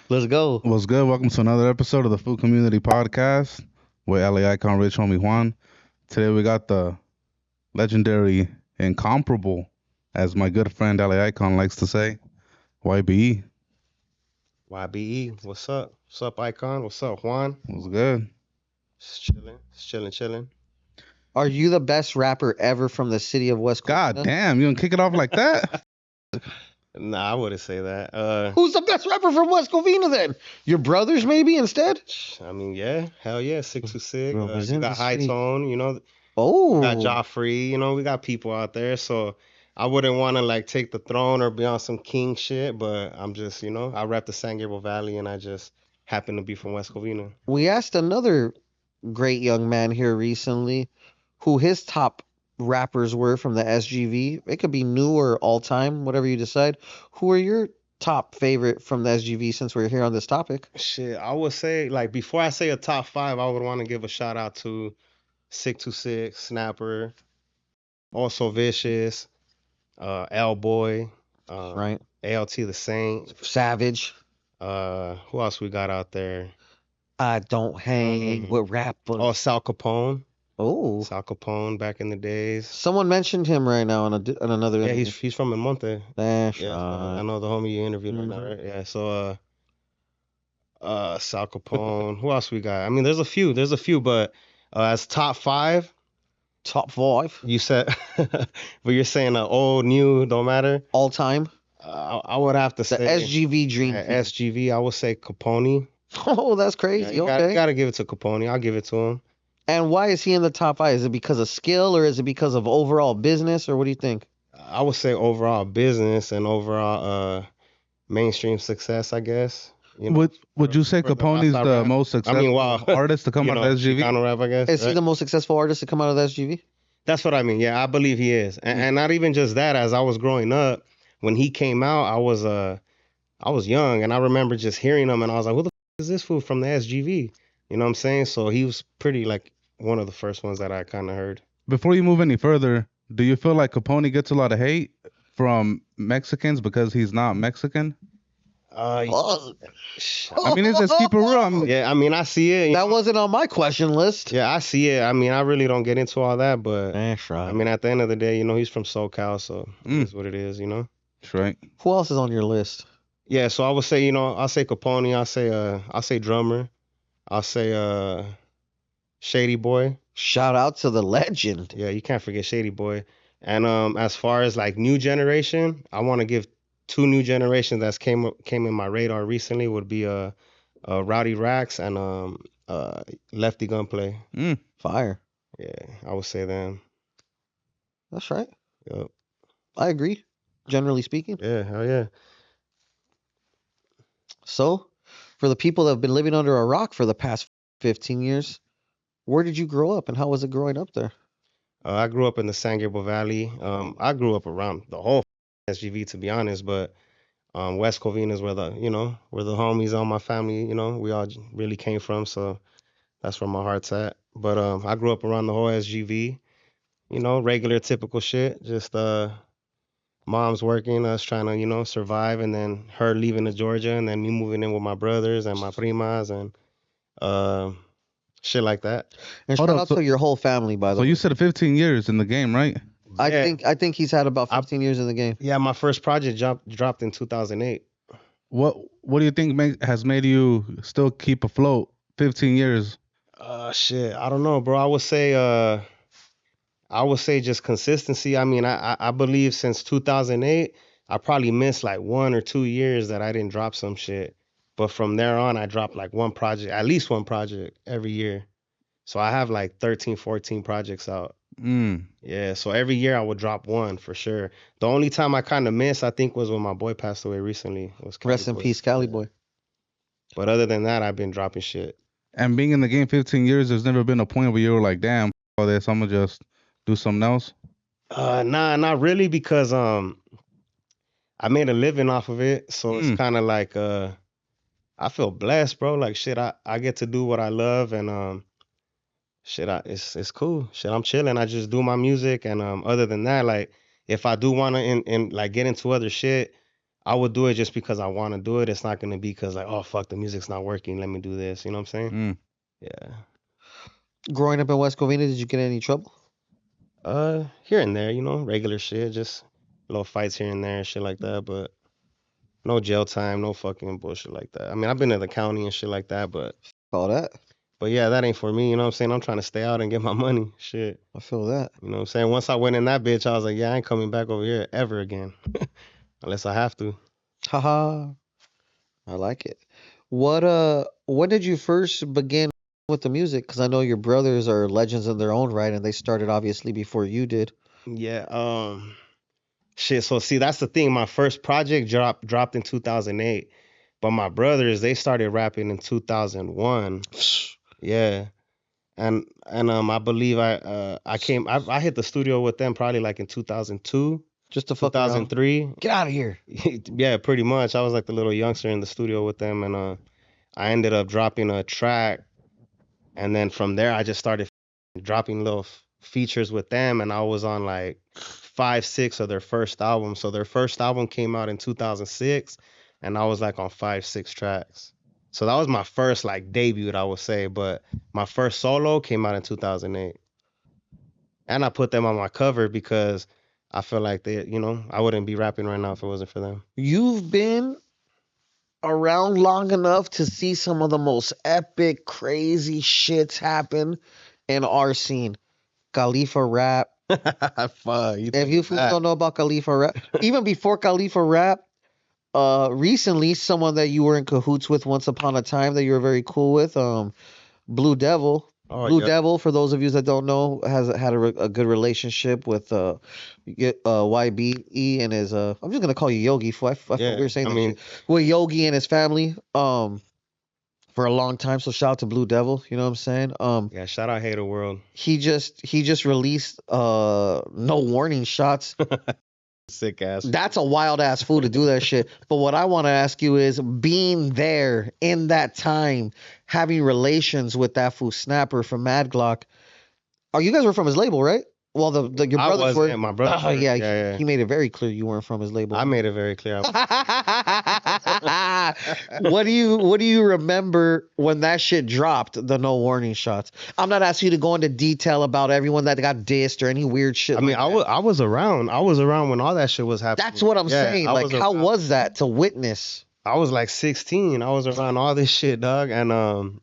Let's go. What's good? Welcome to another episode of the FooCommunity podcast with LA Eyekon, Rich Homie Juan. Today we got the legendary, incomparable, as my good friend LA Eyekon likes to say, YBE. YBE, what's up? What's up, Eyekon? What's up, Juan? What's good? Just chilling. Are you the best rapper ever from the city of West God Covina? damn, you gonna kick it off like that? Nah, I wouldn't say that. Who's the best rapper from West Covina then? Your brothers maybe instead? I mean, yeah, hell yeah, 626. Bro, You present got the High street. Tone, we got Oh. Joffrey, we got people out there. So I wouldn't want to like take the throne or be on some king shit, but I'm just, I rep the San Gabriel Valley and I just happen to be from West Covina. We asked another great young man here recently who his top rappers were from the SGV. It could be new or all time, whatever you decide. Who are your top favorite from the SGV since we're here on this topic? Shit, I would say, like, before I say a top 5, I would want to give a shout out to 626, Snapper, Also Vicious, L-Boy, Right. ALT the Saint. Savage. Who else we got out there? I don't hang with rappers. Oh, Sal Capone. Oh. Sal Capone back in the days. Someone mentioned him right now on another Yeah, interview. he's from El Monte. That's Yeah, right. I know the homie you interviewed right now, right? Yeah, so Sal Capone. Who else we got? I mean, there's a few, but as top 5, Top 5 you said, but you're saying old, new, don't matter. all time. I would have to The say SGV Dream. SGV. I would say Capone. Oh, that's Yeah, crazy. you Okay. gotta give it to Capone. I'll give it to him. And why is he in the top 5? Is it because of skill or is it because of overall business or what do you think? I would say overall business and overall mainstream success, I guess. Would you say for the Capone's Westside the rap. most I successful mean, wow. artist to come out of SGV? Chicano Rap, I guess. Is he right? the most successful artist to come out of the SGV? That's what I mean. Yeah, I believe he is. And not even just that. As I was growing up, when he came out, I was young, and I remember just hearing him, and I was like, "Who the f- is this fool from the SGV?" You know what I'm saying? So he was pretty like one of the first ones that I kind of heard. Before you move any further, do you feel like Capone gets a lot of hate from Mexicans because he's not Mexican? Oh. I mean, let's keep it real. Yeah, I mean, I see it. That wasn't on my question list. Yeah, I see it. I mean, I really don't get into all that, but That's right. I mean, at the end of the day, he's from SoCal, so it is what it is, That's right. Who else is on your list? Yeah, so I would say, I'll say Capone, I'll say Drummer, I'll say Shady Boy. Shout out to the legend. Yeah, you can't forget Shady Boy. And as far as like new generation, I want to give 2 new generations that came in my radar recently would be Rowdy Rax and Lefty Gunplay. Fire. Yeah, I would say them. That's right. Yep. I agree, generally speaking. Yeah, hell yeah. So, for the people that have been living under a rock for the past 15 years, where did you grow up and how was it growing up there? I grew up in the San Gabriel Valley. I grew up around the whole SGV, to be honest, but West Covina is where the homies, all my family, we all really came from. So that's where my heart's at. But I grew up around the whole SGV, regular, typical shit. Just mom's working, us trying to, survive, and then her leaving to Georgia, and then me moving in with my brothers and my primas and shit like that. And Hold shout up, out so- to your whole family, by the So way. you said 15 years in the game, right? I Yeah. think he's had about 15 years in the game. Yeah, my first project dropped in 2008. What do you think has made you still keep afloat 15 years? Shit, I don't know, bro. I would say just consistency. I mean, I believe since 2008, I probably missed like 1 or 2 years that I didn't drop some shit. But from there on, I dropped like at least one project every year. So I have like 13, 14 projects out. Yeah, so every year I would drop one for sure. The only time I kind of missed, I think, was when my boy passed away recently. It was Cali Rest in Boy. peace, Cali Boy. But other than that, I've been dropping shit. And being in the game 15 years, there's never been a point where you were like, damn, all this, I'm gonna just do something else. Nah, not really, because I made a living off of it. So it's kind of like I feel blessed, bro. Like shit, I get to do what I love, and shit, it's cool. Shit, I'm chilling. I just do my music, and other than that, like if I do want to like get into other shit, I would do it just because I want to do it. It's not gonna be because like, oh fuck, the music's not working. Let me do this. You know what I'm saying? Mm. Yeah. Growing up in West Covina, did you get in any trouble? Here and there, you know, regular shit, just little fights here and there, shit like that. But no jail time, no fucking bullshit like that. I mean, I've been to the county and shit like that, All that. but yeah, that ain't for me. You know what I'm saying? I'm trying to stay out and get my money. Shit. I feel that. You know what I'm saying? Once I went in that bitch, I was like, yeah, I ain't coming back over here ever again, unless I have to. Haha. I like it. When did you first begin with the music? Because I know your brothers are legends in their own right, and they started obviously before you did. Yeah. Shit. So see, that's the thing. My first project dropped in 2008, but my brothers they started rapping in 2001. Yeah. And I believe I hit the studio with them probably like in 2002, Just to fuck around. 2003. Get out of here. Yeah, pretty much. I was like the little youngster in the studio with them, and I ended up dropping a track, and then from there I just started dropping little features with them, and I was on like 5, 6 of their first album. So their first album came out in 2006, and I was like on 5, 6 tracks. So that was my first like debut, I would say, but my first solo came out in 2008. And I put them on my cover because I feel like I wouldn't be rapping right now if it wasn't for them. You've been around long enough to see some of the most epic, crazy shits happen in our scene. Khalifa Rap. Fuck, If you fools don't know about Khalifa Rap, even before Khalifa Rap, recently someone that you were in cahoots with once upon a time that you were very cool with, Blue Devil. Blue Devil, for those of you that don't know, has had a good relationship with YBE and his I'm just gonna call you Yogi. I feel weird saying that shit. With Yogi and his family for a long time. So shout out to Blue Devil. You know what I'm saying? Yeah, shout out Hater World. He just released No Warning Shots. Sick ass. That's a wild ass fool to do that shit. But what I want to ask you is, being there in that time, having relations with that fool Snapper from Mad Glock. Oh, you guys were from his label, right? Well, your brothers were. My brother. He made it very clear you weren't from his label. I made it very clear. What do you remember when that shit dropped? The No Warning Shots. I'm not asking you to go into detail about everyone that got dissed or any weird shit. I mean, I was around. I was around when all that shit was happening. That's what I'm saying. Like, how was that to witness? I was like 16. I was around all this shit, dog, and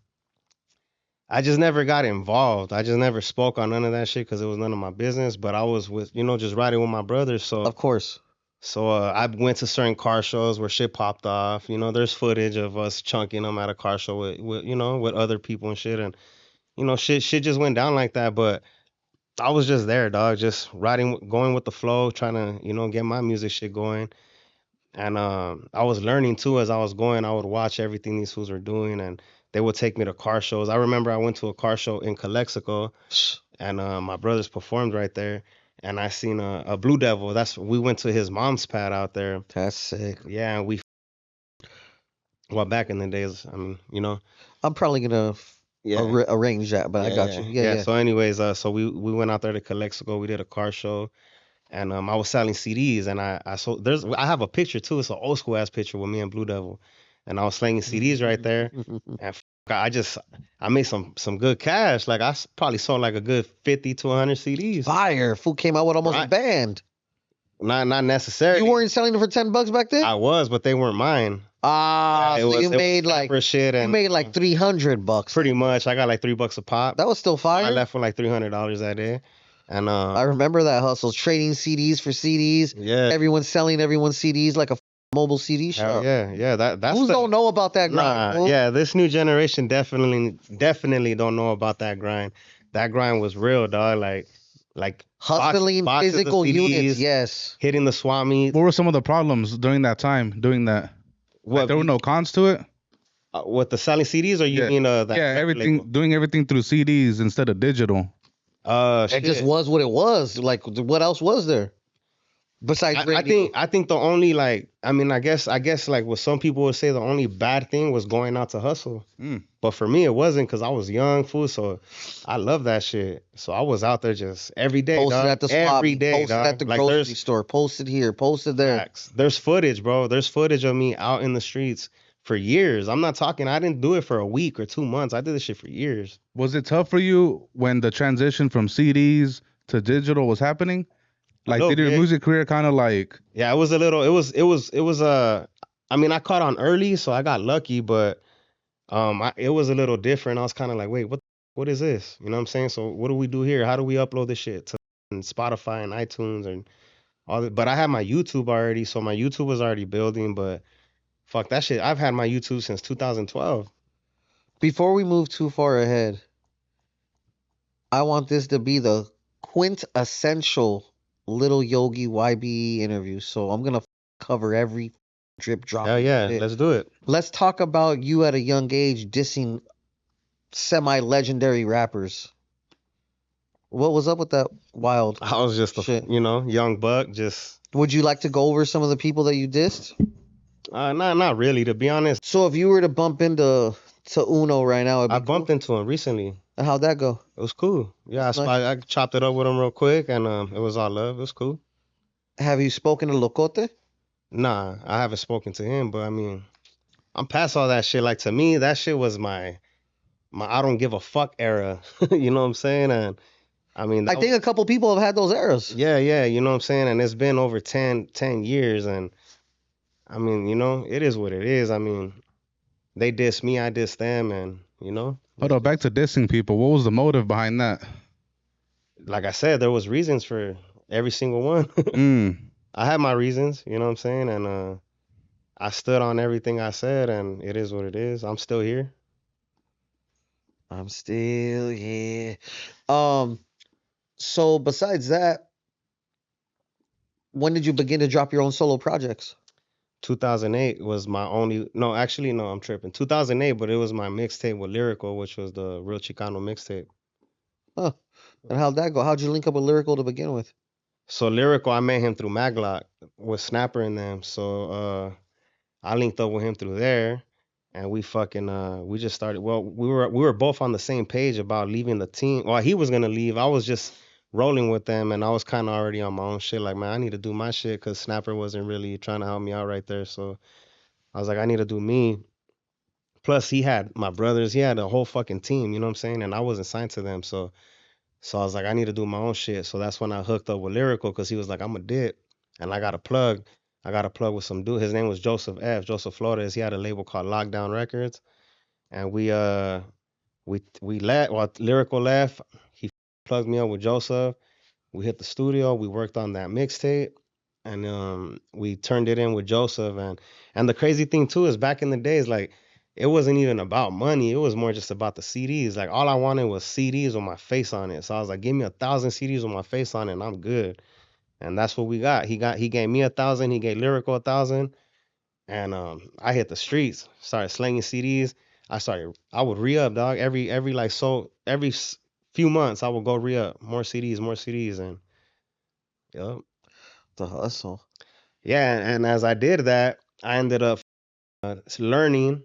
I just never got involved. I just never spoke on none of that shit because it was none of my business. But I was with, just riding with my brothers. So of course. So I went to certain car shows where shit popped off. There's footage of us chunking them at a car show with other people and shit. And shit just went down like that. But I was just there, dog, just riding, going with the flow, trying to get my music shit going. And I was learning too as I was going. I would watch everything these fools were doing, and they would take me to car shows. I remember I went to a car show in Calexico, and my brothers performed right there. And I seen a Blue Devil. We went to his mom's pad out there. That's sick. Yeah, and back in the days, I mean, I'm probably gonna arrange that, but I got you. Yeah. So anyways, so we went out there to Calexico. We did a car show. And I was selling CDs, and I I have a picture too. It's an old school ass picture with me and Blue Devil, and I was slinging CDs right there. And I made some good cash. Like I probably sold like a good 50 to 100 CDs. Fire! Fool came out with almost a band. Not necessarily. You weren't selling them for $10 back then? I was, but they weren't mine. So you made like shit, and you made like $300. Pretty much. I got like $3 a pop. That was still fire. I left with like $300 that day. And I remember that hustle, trading CDs for CDs. Yeah, everyone's selling everyone's CDs like a mobile CD shop. Yeah. That's who don't know about that grind? Nah, yeah, this new generation definitely don't know about that grind. That grind was real, dog. Like hustling physical CDs, units. Yes, hitting the swap meets. What were some of the problems during that time doing that? Like, there were no cons to it. With the selling CDs, or you mean everything, doing everything through CDs instead of digital. It just was what it was. Like, what else was there? Besides I radio. think the only like I mean I guess like what some people would say the only bad thing was going out to hustle. But for me it wasn't because I was young, fool. So I love that shit. So I was out there just every day, Posted dog. at the swap Every meet, day, posted at dog. the Like grocery store, posted here, posted there. facts. There's footage, bro. There's footage of me out in the streets for years. I'm not talking. I didn't do it for a week or 2 months. I did this shit for years. Was it tough for you when the transition from CDs to digital was happening? A Like, little did your bit. music career kind of like? Yeah, it was a little. It was. I mean, I caught on early, so I got lucky. But it was a little different. I was kind of like, wait, what is this? You know what I'm saying? So what do we do here? How do we upload this shit to Spotify and iTunes and all that? But I had my YouTube already, so my YouTube was already building. But fuck that shit. I've had my YouTube since 2012. Before we move too far ahead, I want this to be the quintessential Little Yogi YBE interview. So I'm gonna cover every drip drop Hell of your yeah, shit. let's do it. Let's talk about you at a young age dissing semi-legendary rappers. What was up with that wild I was just a shit? young buck. Just Would you like to go over some of the people that you dissed? not really, to be honest. So if you were to bump into Uno right now, it'd be I bumped cool. into him recently. How'd that go? It was cool. Yeah, That's nice. I chopped it up with him real quick, and it was all love. It was cool. Have you spoken to Locote? Nah, I haven't spoken to him, but I mean, I'm past all that shit. Like to me, that shit was my I don't give a fuck era. You know what I'm saying? And I mean, I think a couple people have had those eras. yeah, you know what I'm saying? And it's been over 10 years, and I mean, it is what it is. I mean, they diss me, I diss them, and Hold on, back to dissing people. What was the motive behind that? like I said, there was reasons for every single one. I had my reasons, you know what I'm saying? And I stood on everything I said, and it is what it is. I'm still here. I'm still here. So besides that, when did you begin to drop your own solo projects? 2008 was my only. No, actually, no, I'm tripping. 2008, but it was my mixtape with Lyrical, which was the real Chicano mixtape. Huh. And how'd that go? How'd you link up with Lyrical to begin with? So Lyrical, I met him through Maglock with Snapper and them. So I linked up with him through there, and we just started. Well, we were both on the same page about leaving the team. Well, he was gonna leave. I was just rolling with them, and I was kind of already on my own shit. Like, man, I need to do my shit because Snapper wasn't really trying to help me out right there. So I was like, I need to do me. Plus, he had my brothers. He had a whole fucking team. You know what I'm saying? And I wasn't signed to them. So I was like, I need to do my own shit. So that's when I hooked up with Lyrical because he was like, I'm a dip, and I got a plug. I got a plug with some dude. His name was Joseph Flores. He had a label called Lockdown Records, and we left. Well, Lyrical left. He plugged me up with Joseph. We hit the studio. We worked on that mixtape, and we turned it in with Joseph. And the crazy thing too is back in the days, like it wasn't even about money. It was more just about the CDs. Like all I wanted was CDs with my face on it. So I was like, give me 1,000 CDs with my face on it, and I'm good. And that's what we got. He gave me 1,000. He gave Lyrical 1,000. And I hit the streets, started slanging CDs. I would re-up, dog. Every few months I would go re-up more CDs, and yep. The hustle. Yeah, and as I did that, I ended up learning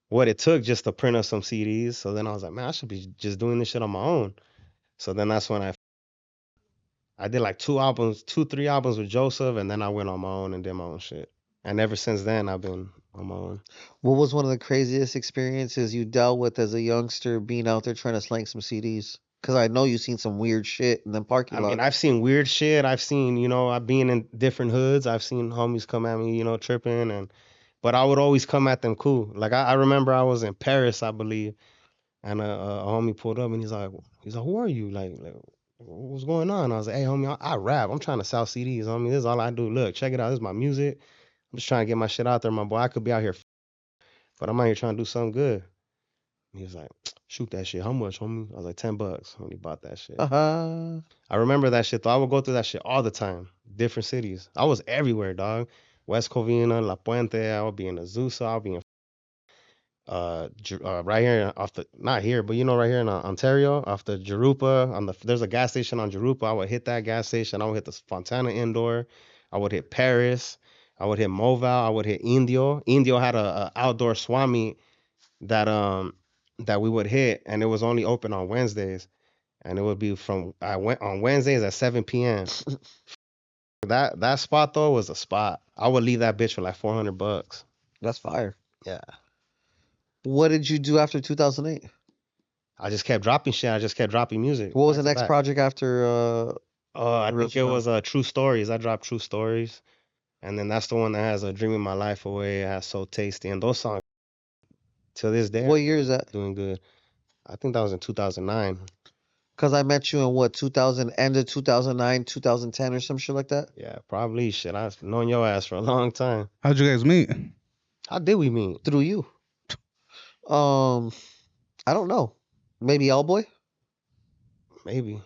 what it took just to print up some CDs. So then I was like, man, I should be just doing this shit on my own. So then that's when I did like 3 albums with Joseph, and then I went on my own and did my own shit. And ever since then, I've been on my own. What was one of the craziest experiences you dealt with as a youngster being out there trying to slang some CDs? Because I know you've seen some weird shit in them parking I lots. mean, I've seen weird shit. I've seen, I've been in different hoods. I've seen homies come at me, tripping, but I would always come at them cool. Like I remember I was in Paris, I believe, and a homie pulled up and he's like, who are you? Like what's going on? I was like, hey, homie, I rap. I'm trying to sell CDs, homie. This is all I do. Look, check it out. This is my music. I'm just trying to get my shit out there, my boy. I could be out here, but I'm out here trying to do something good. And he was like, shoot that shit. How much, homie? I was like, $10. When he bought that shit. I remember that shit though. I would go through that shit all the time. Different cities. I was everywhere, dog. West Covina, La Puente. I would be in Azusa. I would be in right here off the not here, but right here in Ontario, off the Jurupa. There's a gas station on Jurupa. I would hit that gas station. I would hit the Fontana Indoor. I would hit Paris. I would hit Moval. I would hit Indio. Indio had a outdoor swap meet that we would hit, and it was only open on Wednesdays, and it would be I went on Wednesdays at 7 p.m. That spot though was a spot. I would leave that bitch for like $400. That's fire. Yeah. What did you do after 2008? I just kept dropping shit. I just kept dropping music. What was back the to next back. project after? I Real think it Chicano? was True Stories. I dropped True Stories, and then that's the one that has Dreaming My Life Away. It has So Tasty, and those songs till this day What are year is that? doing good. I think that was in 2009. Because I met you in what, 2000, end of 2009, 2010 or some shit like that? Yeah, probably shit. I've known your ass for a long time. How'd you guys meet? How did we meet? Through you. I don't know. Maybe L-Boy? Maybe.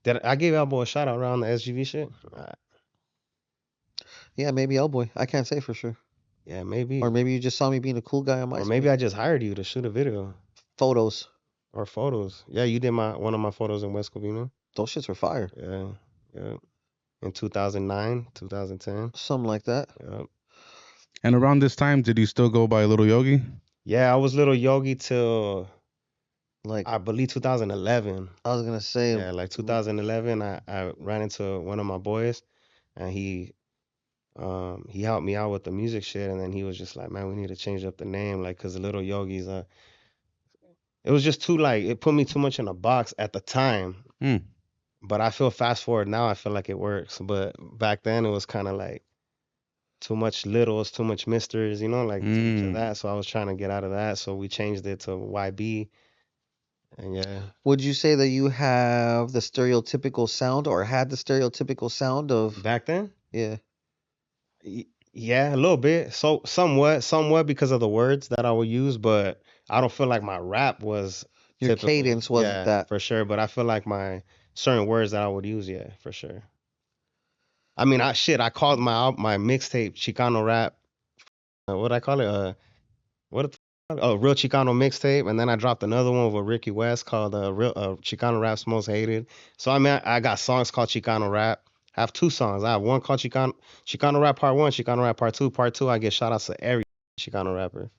Did I gave Elbow a shout out around the SGV shit? Yeah, maybe L-Boy. I can't say for sure. Yeah, maybe. Or maybe you just saw me being a cool guy on my Or maybe I just hired you to shoot a video photos. or photos. Yeah, you did one of my photos in West Covina. Those shits were fire. Yeah. In 2009, 2010. Something like that. Yeah. And around this time, did you still go by Little Yogi? Yeah, I was Lil Yogi till Like, I believe 2011. I was going to say, Yeah, like 2011, I ran into one of my boys, and he helped me out with the music shit, and then he was just like, man, we need to change up the name, like, cause Little Yogi's it was just too like it put me too much in a box at the time. But I feel fast forward now, I feel like it works. But back then it was kind of like too much littles, too much misters, you know, like too much of that. So I was trying to get out of that. So we changed it to YB. And yeah. Would you say that you have the stereotypical sound or had the stereotypical sound of Back then? Yeah. Yeah, a little bit. So somewhat because of the words that I would use, but I don't feel like my rap was Your typical. cadence wasn't Yeah, that. for sure. But I feel like my certain words that I would use, yeah, for sure. I mean, I called my mixtape Chicano Rap. What I call it? Real Chicano mixtape, and then I dropped another one with Ricky West called Real Chicano Rap's Most Hated. So I mean, I got songs called Chicano Rap. I have two songs. I have one called Chicano Rap Part 1, Chicano Rap Part 2. Part 2, I get shout outs to every Chicano rapper.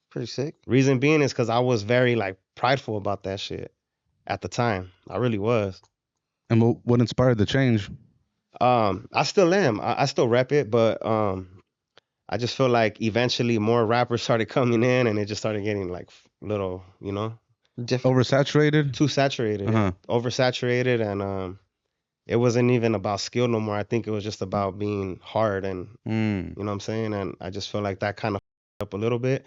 Pretty sick. Reason being is because I was very like prideful about that shit at the time. I really was. And what inspired the change? I still am. I still rep it, but I just feel like eventually more rappers started coming in, and it just started getting like little, you know, different, oversaturated, too saturated, oversaturated, and it wasn't even about skill no more. I think it was just about being hard, and you know what I'm saying. And I just feel like that kind of up a little bit.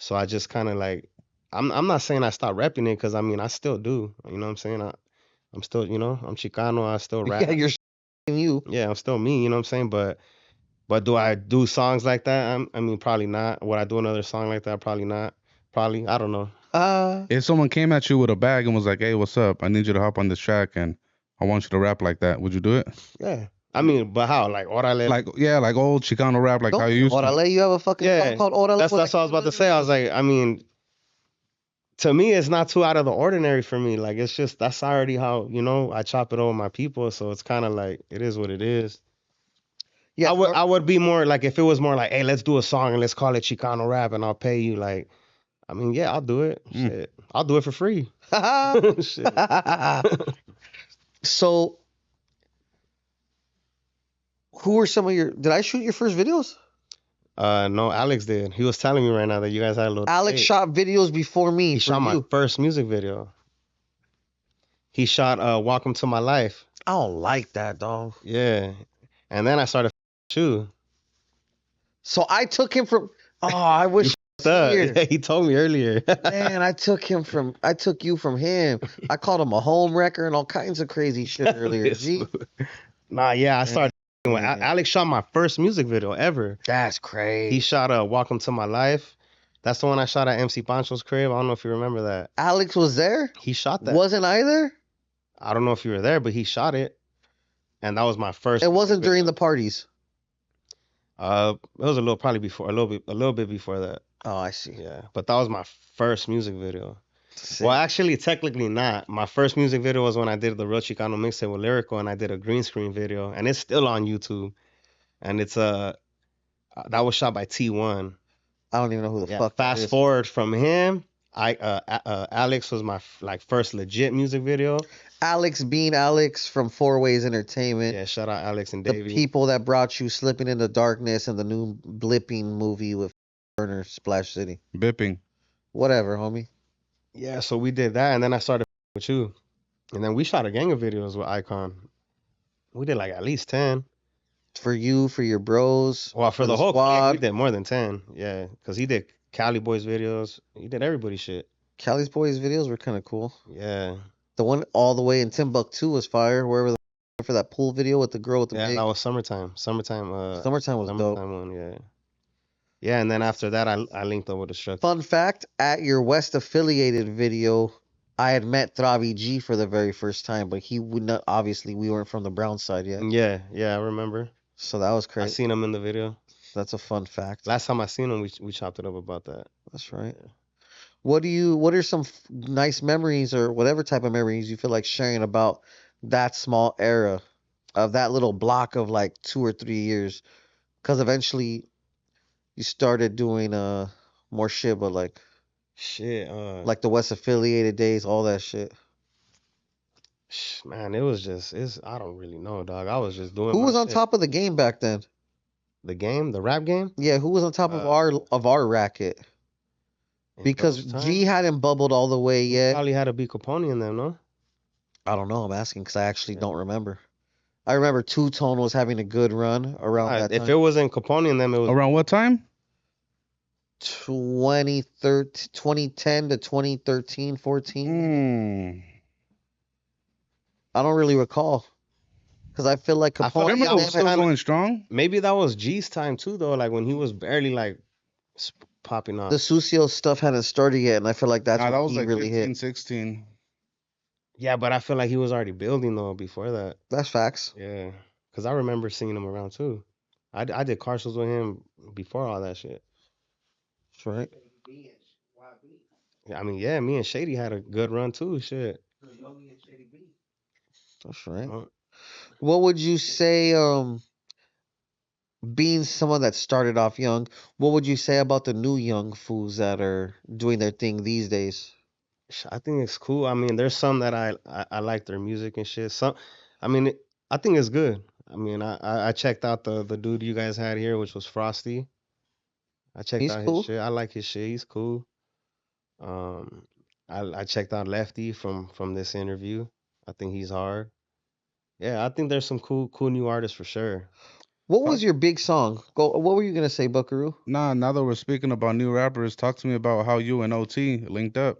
So I just kind of like, I'm not saying I stopped repping it, because I mean I still do. You know what I'm saying? I'm still, you know, I'm Chicano. I still rap. Yeah, you're you. Yeah, I'm still me. You know what I'm saying? But do I do songs like that? I mean, probably not. Would I do another song like that? Probably not. Probably. I don't know. If someone came at you with a bag and was like, hey, what's up? I need you to hop on this track and I want you to rap like that. Would you do it? Yeah. I mean, but how? Like, orale? Like, yeah, like old Chicano rap, like how you used Orale, you have a fucking song called Orale? That's what I was about to say. I was like, I mean, to me, it's not too out of the ordinary for me. Like, it's just, that's already how, you know, I chop it over my people. So it's kind of like, it is what it is. Yeah, I would be more like, if it was more like, hey, let's do a song and let's call it Chicano Rap and I'll pay you. Like, I mean, yeah, I'll do it. Shit. I'll do it for free. Shit. So, who were some of your, did I shoot your first videos? No, Alex did. He was telling me right now that you guys had a little Alex shot videos before me. He shot my first music video. He shot Welcome to My Life. I don't like that, dog. Yeah. And then I started you. So I took him from, I wish yeah, he told me earlier. Man, I took you from him. I called him a home wrecker and all kinds of crazy shit earlier. G. Nah, yeah, I started when Alex shot my first music video ever. That's crazy. He shot Welcome to My Life. That's the one I shot at MC Pancho's crib. I don't know if you remember that. Alex was there? He shot that. Wasn't I there? I don't know if you were there, but he shot it. And that was my first. It wasn't during the parties. It was probably before, a little bit before that. Oh, I see. Yeah, but that was my first music video. Well, actually, technically not. My first music video was when I did the Real Chicano mixtape with Lyrical, and I did a green screen video, and it's still on YouTube. And it's that was shot by T1. I don't even know who the fuck that Fast is. forward from him, Alex was my first legit music video. Alex Bean Alex from Four Ways Entertainment. Yeah, shout out Alex and The Davey. people that brought you Slipping in the Darkness and the new Blipping movie with Burner Splash City. Bipping. Whatever, homie. Yeah, so we did that, and then I started with you, and then we shot a gang of videos with Eyekon. We did like at least 10. For you, for your bros. Well, for the whole clique, squad. we did more than 10. Yeah, because he did Cali Boys videos. He did everybody's shit. Cali's Boys videos were kind of cool. Yeah. The one all the way in Timbuktu was fire. Wherever for that pool video with the girl with the big. That was summertime. Summertime was summertime dope. One, yeah. Yeah, and then after that, I linked up with the Struck. Fun fact: at your West affiliated video, I had met Travi G for the very first time, but he would not. Obviously, we weren't from the brown side yet. Yeah, I remember. So that was crazy. I seen him in the video. That's a fun fact. Last time I seen him, we chopped it up about that. That's right. Yeah. What are some nice memories or whatever type of memories you feel like sharing about that small era of that little block of like 2 or 3 years? Because eventually you started doing more shit, but like like the West affiliated days, all that shit. Man, it was just I don't really know, dog. I was just doing. Who was on top of the game back then? The game, the rap game? Yeah, who was on top of our racket? Because G hadn't bubbled all the way yet. Probably had to be Caponee in them, no? I don't know. I'm asking because I actually don't remember. I remember Two Tone was having a good run around that time. If it wasn't Caponee in them, it was around what time? 2010 to 2013, 14. I don't really recall. Because I feel like Capone was still going strong. Maybe that was G's time too, though. Like when he was barely like popping off. The Sucio stuff hadn't started yet, and I feel like that's that when was he like really 15, hit. 16. Yeah, but I feel like he was already building though before that. That's facts. Yeah, because I remember seeing him around too. I did car shows with him before all that shit. That's right. I mean, yeah, me and Shady had a good run too. Shit. That's right. What would you say, being someone that started off young, what would you say about the new young fools that are doing their thing these days? I think it's cool. I mean, there's some that I like their music and shit. Some, I mean, I think it's good. I mean, I checked out the dude you guys had here, which was Frosty. I checked out his shit. I like his shit. He's cool. I checked out Lefty from this interview. I think he's hard. Yeah, I think there's some cool new artists for sure. What was your big song? What were you gonna say, Buckaroo? Nah, now that we're speaking about new rappers, talk to me about how you and OT linked up.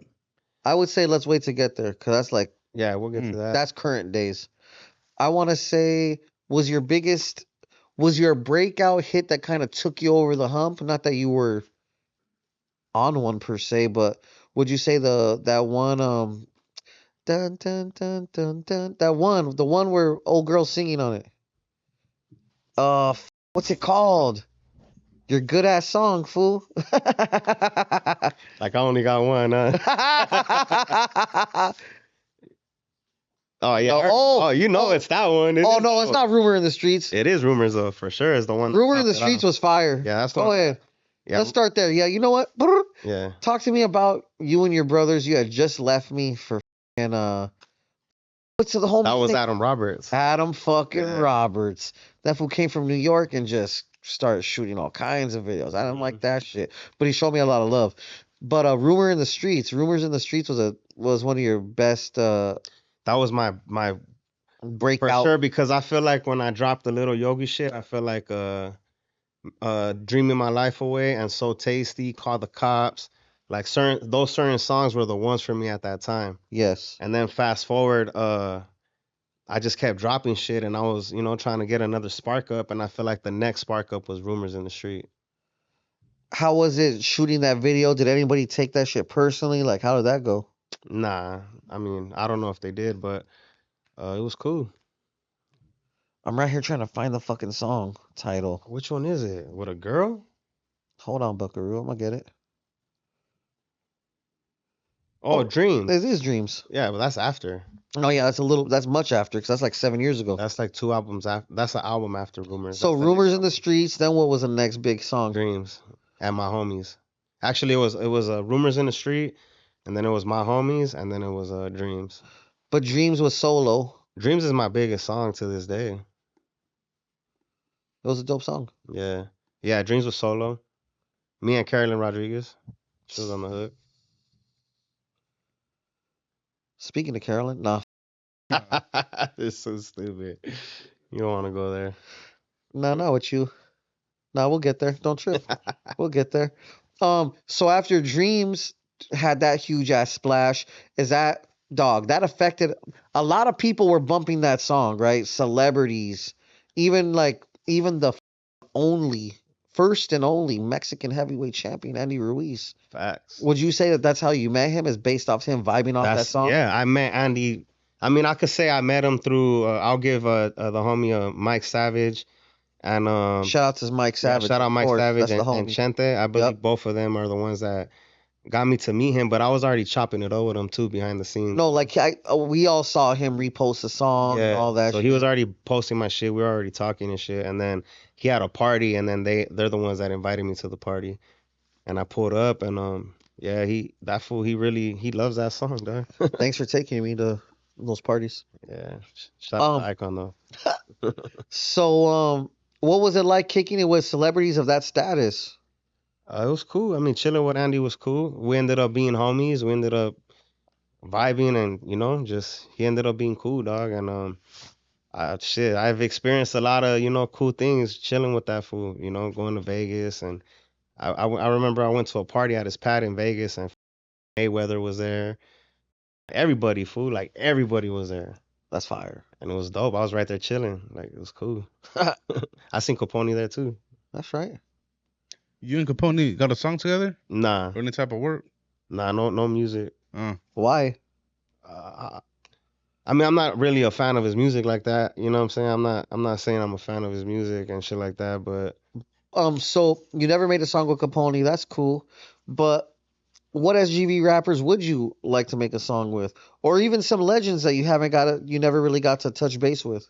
I would say let's wait to get there, because that's like... Yeah, we'll get to that. That's current days. I want to say, was your breakout hit that kind of took you over the hump? Not that you were on one per se, but would you say that one dun dun dun dun dun the one where old girl singing on it? What's it called? Your good ass song, fool. Like I only got one, huh? Oh yeah. You know it's that one. No, it's not Rumor in the Streets. It is Rumors though, for sure. It's the one. Rumor in the Streets was fire. Yeah, that's the one. Go ahead. Yeah. Let's start there. Yeah, you know what? Yeah. Talk to me about you and your brothers. You had just left me for what's the whole That was Adam Roberts. Adam fucking Roberts. That fool came from New York and just started shooting all kinds of videos. I didn't like that shit, but he showed me a lot of love. But Rumors in the Streets was one of your best. That was my breakout for sure, because I feel like when I dropped the Lil Yogi shit, I feel like Dreaming My Life Away and So Tasty, Call the Cops, like those certain songs were the ones for me at that time. Yes. And then fast forward, I just kept dropping shit, and I was, trying to get another spark up, and I feel like the next spark up was Rumors in the Street. How was it shooting that video? Did anybody take that shit personally? Like, how did that go? Nah, I mean, I don't know if they did, but it was cool. I'm right here trying to find the fucking song title. Which one is it? With a girl? Hold on, Buckaroo. I'm gonna get it. Oh, Dreams. It is Dreams. Yeah, but that's after. Oh yeah, that's much after because that's like 7 years ago. That's like 2 albums after. That's an album after Rumors. So That's the next Rumors in album. the Streets. Then what was the next big song? Dreams and My Homies. Actually, it was Rumors in the Street, and then it was My Homies, and then it was Dreams. But Dreams was solo. Dreams is my biggest song to this day. It was a dope song. Yeah, yeah. Dreams was solo. Me and Carolyn Rodriguez. She was on the hook. Speaking of Carolyn, nah, It's so stupid. You don't want to go there. nah, not with you. Nah, we'll get there. Don't trip. We'll get there. So after Dreams had that huge ass splash, is that dog that affected a lot of people were bumping that song, right? Celebrities, even the only first and only Mexican heavyweight champion Andy Ruiz. Facts. Would you say that that's how you met him? Is based off him vibing off that song? Yeah. I met Andy. I mean, I could say I met him through. I'll give the homie Mike Savage and Shout out to Mike yeah, Savage. shout out of Mike course, Savage that's the and homie. Chente. I believe Yep. both of them are the ones that got me to meet him, but I was already chopping it up with him too behind the scenes. No, like we all saw him repost the song and all that. So shit. he was already posting my shit. We were already talking and shit. And then he had a party, and then they're the ones that invited me to the party. And I pulled up, and yeah, that fool he loves that song, dog. Thanks for taking me to those parties. Yeah, shout out to Eyekon though. So what was it like kicking it with celebrities of that status? It was cool. I mean, chilling with Andy was cool. We ended up being homies. We ended up vibing, and just he ended up being cool, dog. And I've experienced a lot of cool things chilling with that fool. Going to Vegas, and I remember I went to a party at his pad in Vegas, and Mayweather was there. Everybody, fool, like everybody was there, That's fire. and it was dope. I was right there chilling, like it was cool. I seen Caponee there too. That's right. You and Caponee got a song together Nah, or any type of work? no music. Why? I mean, I'm not really a fan of his music like that. You know what I'm saying? I'm not saying I'm a fan of his music and shit like that, but So you never made a song with Capone. That's cool. But what SGV rappers would you like to make a song with, or even some legends that you never really got to touch base with?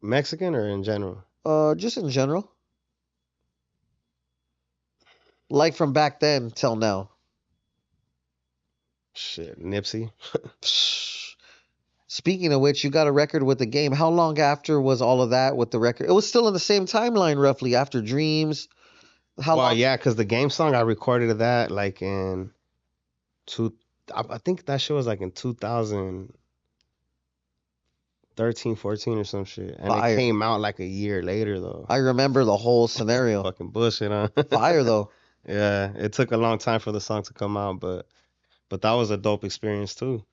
Mexican or in general? Just in general, like from back then till now. Shit, Nipsey. Speaking of which, you got a record with the game. How long after was all of that with the record? It was still in the same timeline, roughly after Dreams. How Well, long? yeah, because the game song I recorded that like in I think that shit was like in 2013, 14 or some shit, and Fire. it came out like a year later though. I remember the whole scenario. Fucking bullshit, huh? Fire though. Yeah, it took a long time for the song to come out, but that was a dope experience too.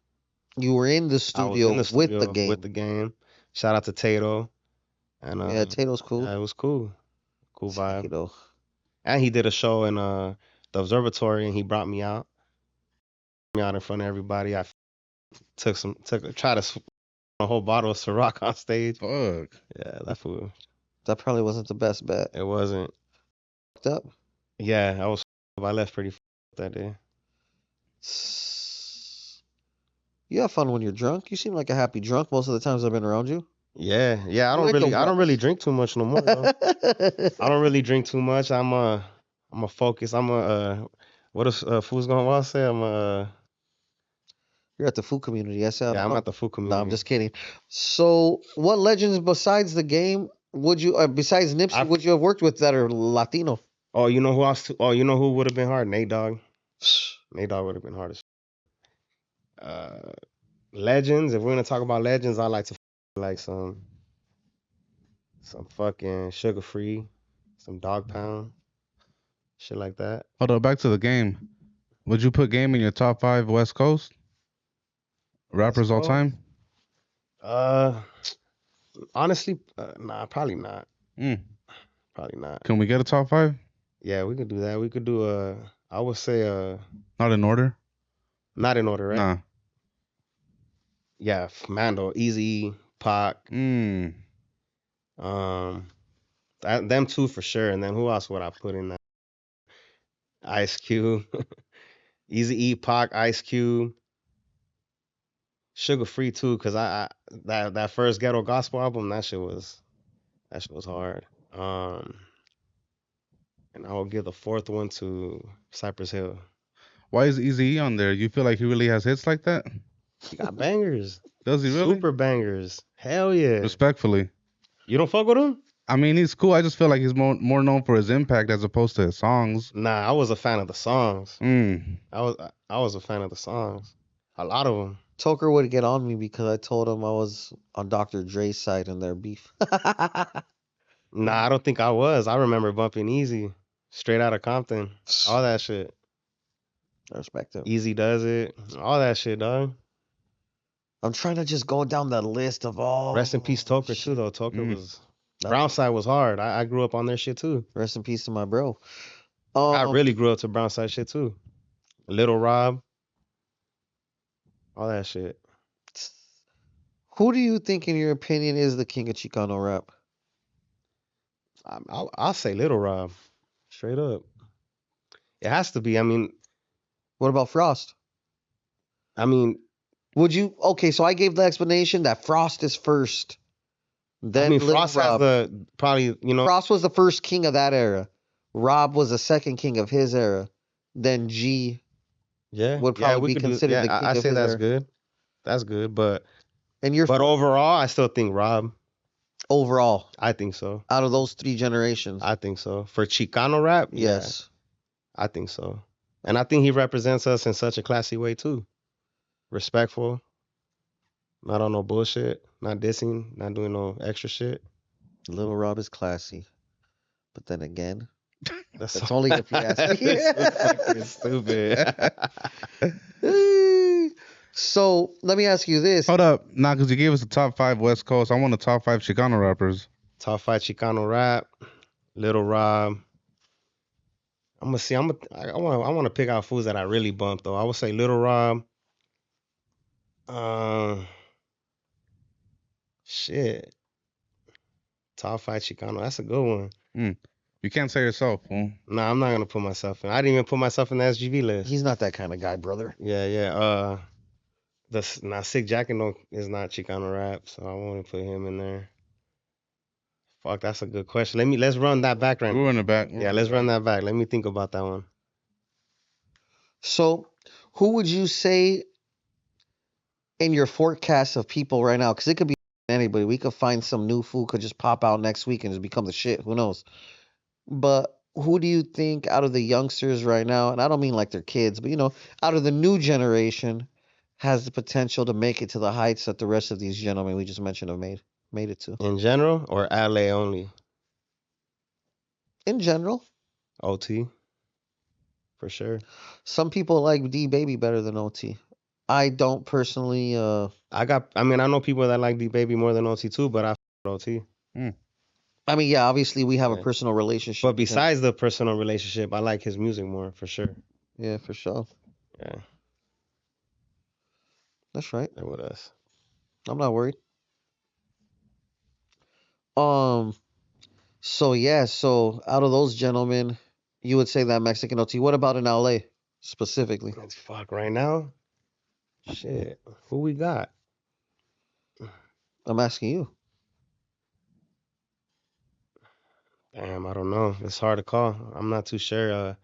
You were in the I was studio, in the studio with the game. with the game. Shout out to Tato, and Yeah, Tato's cool. yeah, it was cool vibe. Tato. And he did a show in the observatory, and he brought me out in front of everybody. I tried to a whole bottle of Ciroc on stage. Fuck. Yeah, that fool. That probably wasn't the best bet. It wasn't. Fucked up. Yeah, I left pretty that day. You have fun when you're drunk. You seem like a happy drunk most of the times I've been around you. Yeah. I You ain't no don't really rush. drink too much no more though. I don't really drink too much. I'm a focus. I'm a what is fools gonna say? You're at the FooCommunity. I said, Yeah, I'm at the no, FooCommunity. I'm just kidding. So, what legends besides the game would you, besides Nipsey, would you have worked with that are Latino? Oh, you know who else? Oh, you know who would have been hard? Nate Dogg. Nate Dogg would have been hard as. Legends. If we're gonna talk about legends, I like to like some fucking Sugar Free, some Dog Pound, shit like that. Hold up, back to the game. Would you put Game in your top 5 West Coast rappers all Coast? time? Honestly, nah, probably not. Probably not. Can we get a top 5? Yeah, we could do that. We could do I would say Not in order? not in order, right? Nah. Yeah, Mando, Easy, Pac, them two for sure. And then who else would I put in that? Ice Cube. Easy E, Pac, Ice Cube, Sugar Free too, cause that first ghetto gospel album, that shit was hard. Um, and I will give the fourth one to Cypress Hill. Why is Eazy-E on there? You feel like he really has hits like that? He got bangers, Does he really? super bangers. Hell yeah. Respectfully. You don't fuck with him? I mean, he's cool. I just feel like he's more known for his impact as opposed to his songs. Nah, I was a fan of the songs. Mm. I was a fan of the songs. A lot of them. Toker would get on me because I told him I was on Dr. Dre's side in their beef. Nah, I don't think I was. I remember bumping Easy, straight out of Compton, all that shit. I respect him. Easy Does It, all that shit, dog. I'm trying to just go down that list of all. Rest in peace, Toker too, though. Toker Mm. was Brownside was hard. I grew up on their shit too. Rest in peace to my bro. I really grew up to Brownside shit too. Little Rob, all that shit. Who do you think, in your opinion, is the king of Chicano rap? I'll say Little Rob, straight up. It has to be. I mean, What about Frost? Would you? Okay, so I gave the explanation that Frost is first. Then Lil Frost Rob. has probably, Frost was the first king of that era. Rob was the second king of his era. Then G would probably be considered the king I of say his that's era. good. That's good, but And overall, I still think Rob. Overall, I think so. Out of those three generations, I think so. For Chicano rap, yes, I think so. And I think he represents us in such a classy way too. Respectful, not on no bullshit, not dissing, not doing no extra shit. Lil Rob is classy, but then again, That's only if you ask me. That's stupid. So let me ask you this. Hold up. Nah, because you gave us the top 5 West Coast. I want the top 5 Chicano rappers. Top 5 Chicano rap, Little Rob. I'm gonna see. I want to pick out fools that I really bump though. I would say Little Rob. Shit. Top 5 Chicano. That's a good one. You can't say yourself, fool. Nah, I'm not gonna put myself in. I didn't even put myself in the SGV list. He's not that kind of guy, brother. Yeah. Sick Jacket is not Chicano rap, so I want to put him in there. Fuck, that's a good question. Let's run that back right now. We're in the back. Yeah, let's run that back. Let me think about that one. So, who would you say in your forecast of people right now? Because it could be anybody. We could find some new fool could just pop out next week and just become the shit. Who knows? But who do you think out of the youngsters right now, and I don't mean like they're kids, but out of the new generation, has the potential to make it to the heights that the rest of these gentlemen we just mentioned have made it to? In general or LA only? In general. OT. For sure. Some people like D Baby better than OT. I don't personally. I know people that like D Baby more than OT too, but I OT. I mean, yeah, obviously we have a personal relationship. But besides the personal relationship, I like his music more, for sure. Yeah, for sure. Yeah. That's right. They're with us. I'm not worried. So out of those gentlemen, you would say that Mexican OT. What about in LA specifically? Fuck, right now? Shit. Who we got? I'm asking you. Damn, I don't know. It's hard to call. I'm not too sure.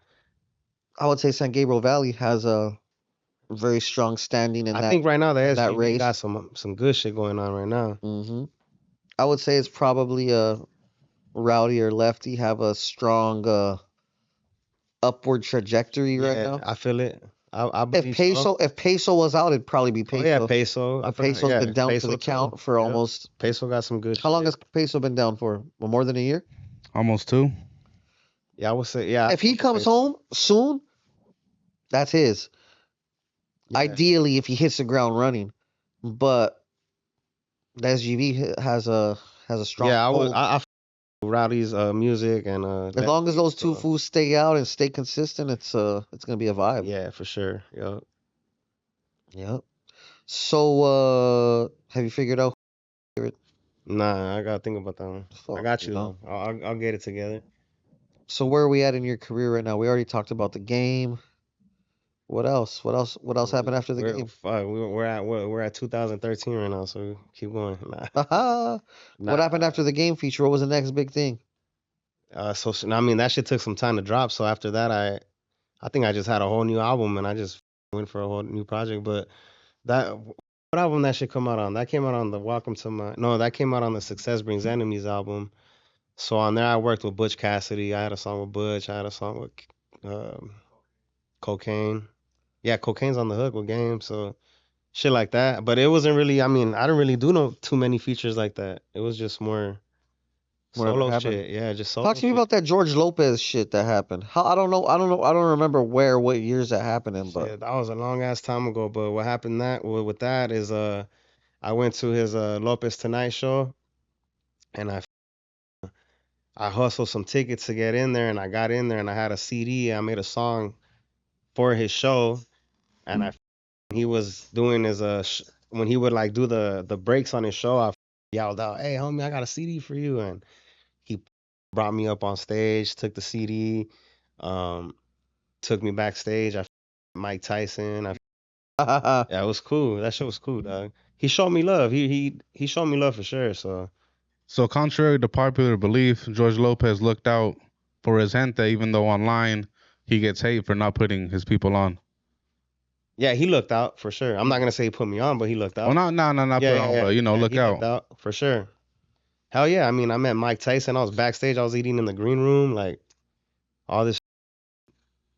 I would say San Gabriel Valley has a very strong standing in that. I think right now the that SGV race got some good shit going on right now. Mm-hmm. I would say it's probably Rowdy or Lefty have a strong upward trajectory right now. I feel it. I believe if Peso was out, it'd probably be Peso. Oh, yeah, Peso. Peso's been down for the count for almost. Peso got some good. How long has Peso been down for? Well, more than a year. Almost 2. Yeah, I would say If he comes home soon, that's his. Yeah. Ideally, if he hits the ground running, but the SGV has a strong. Yeah, I Rowdy's music and as long as those two fools stay out and stay consistent, it's gonna be a vibe. Yeah, for sure. Yep. So have you figured out? Nah, I gotta think about that one. I got you though. I'll get it together. So where are we at in your career right now? We already talked about the game. What else? What else? What else happened after the game? We're at 2013 right now, so keep going. Haha. What happened after the game feature? What was the next big thing? I mean, that shit took some time to drop. So after that, I think I just had a whole new album, and I just went for a whole new project. But what album that should come out on? That came out on the Welcome to My no, that came out on the Success Brings Enemies album. So on there, I worked with Butch Cassidy. I had a song with Butch. I had a song with Cocaine. Yeah, Cocaine's on the hook with Game. So shit like that. But it wasn't really. I mean, I didn't really do no too many features like that. It was just more Whatever solo happened. shit. Yeah, just Talk solo to me shit. about that George Lopez shit that happened. How I don't know. I don't know. I don't remember what years that happened in, but Shit, that was a long ass time ago. But what happened with that is I went to his Lopez Tonight show, and I hustled some tickets to get in there, and I got in there, and I had a CD. I made a song for his show, and he was doing his when he would like do the breaks on his show, I yelled out, "Hey homie, I got a CD for you!" And he brought me up on stage, took the CD, um, took me backstage. I Mike Tyson. Yeah, it was cool. That shit was cool, dog. He showed me love. He showed me love for sure. So contrary to popular belief, George Lopez looked out for his gente, even though online he gets hate for not putting his people on. Yeah, he looked out for sure. I'm not gonna say he put me on, but he looked out. Well, not Yeah, put yeah, on, yeah, but yeah. look He looked out. out for sure. Hell yeah. I mean, I met Mike Tyson. I was backstage. I was eating in the green room, like all this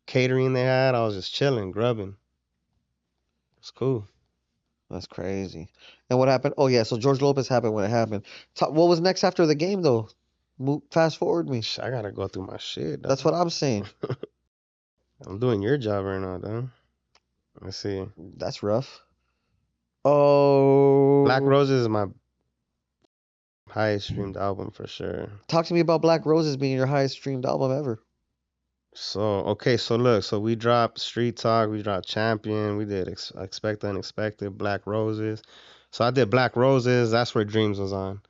catering they had. I was just chilling, grubbing. It's cool. that's crazy. And what happened? Oh yeah, so George Lopez happened when it happened. What was next after the game though? Fast forward me. I gotta go through my shit, dog. That's what I'm saying. I'm doing your job right now, dog. Let's see. That's rough. Oh, Black Roses is my highest streamed album for sure. talk to me about Black Roses being your highest streamed album ever. So okay, so look, so we dropped Street Talk, we dropped Champion, we did Expect the Unexpected, Black Roses. So I did Black Roses. That's where Dreams was on.